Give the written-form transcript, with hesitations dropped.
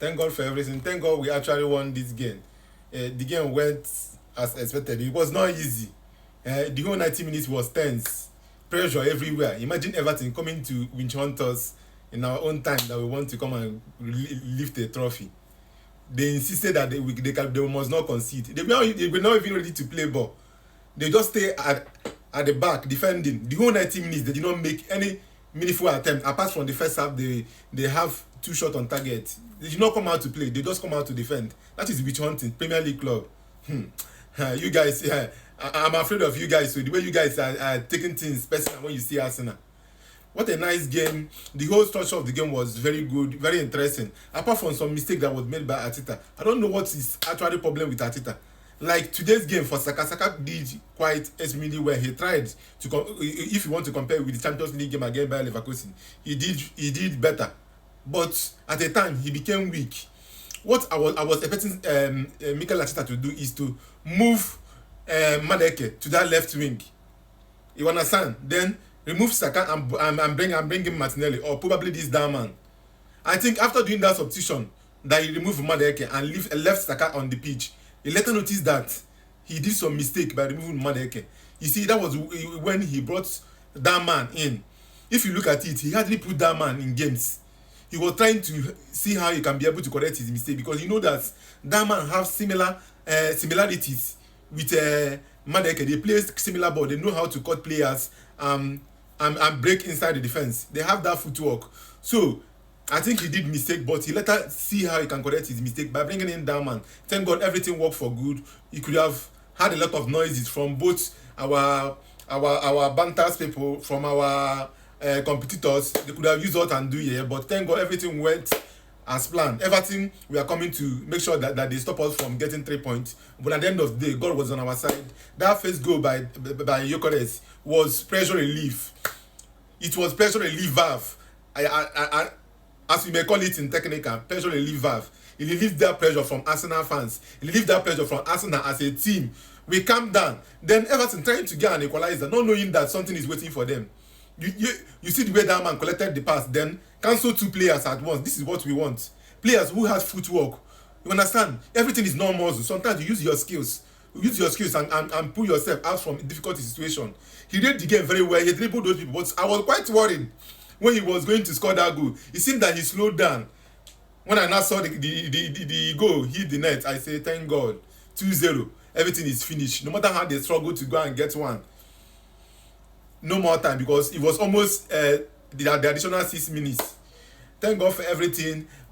Thank God for everything. Thank God we actually won this game. The game went as expected. It was not easy. The whole 90 minutes was tense. Pressure everywhere. Imagine Everton coming to winch hunt us in our own time that we want to come and lift a trophy. They insisted that they must not concede. They were not even ready to play ball. They just stay at the back defending. The whole 90 minutes they did not make any meaningful attempt. Apart from the first half, they have 2 shots on target. They did not come out to play. They just come out to defend. That is witch hunting, Premier League club. You guys, I'm afraid of you guys. So the way you guys are taking things personal when you see Arsenal. What a nice game. The whole structure of the game was very good, very interesting. Apart from some mistake that was made by Arteta. I don't know what is actually problem with Arteta. Like today's game for Saka did quite extremely well. He tried to, if you want to compare with the Champions League game against Bayer Leverkusen, he did better. But at the time, he became weak. What I was expecting Mikel Arteta to do is to move Madueke to that left wing. You understand? Then remove Saka and bring in Martinelli or probably this down man. I think after doing that substitution, that he removed Madueke and left Saka on the pitch, he later noticed that he did some mistake by removing Madueke. You see, that was when he brought that man in. If you look at it, he hardly put that man in games. He was trying to see how he can be able to correct his mistake because you know that man have similarities with Madueke. They play similar ball. They know how to cut players and break inside the defense. They have that footwork. So I think he did mistake, but he later see how he can correct his mistake by bringing in that man. Thank God everything worked for good. He could have had a lot of noises from both our banters people, from our competitors. They could have used out and do here, but thank God everything went as planned. Everything we are coming to make sure that they stop us from getting 3 points. But at the end of the day, God was on our side. That first goal by Gyökeres was pressure relief. It was pressure relief valve. As we may call it in technical, pressure relief valve. It relieved that pressure from Arsenal fans. It relieved that pressure from Arsenal as a team. We calm down. Then Everton trying to get an equalizer, not knowing that something is waiting for them. You see the way that man collected the pass, then cancel 2 players at once. This is what we want. Players who have footwork. You understand? Everything is not muscle. Sometimes you use your skills. Use your skills and pull yourself out from a difficult situation. He did the game very well. He dribbled those people. But I was quite worried when he was going to score that goal. It seemed that he slowed down. When I now saw the goal hit the net, I say, thank God. 2-0. Everything is finished. No matter how they struggle to go and get one. No more time because it was almost the additional 6 minutes. Thank God for everything.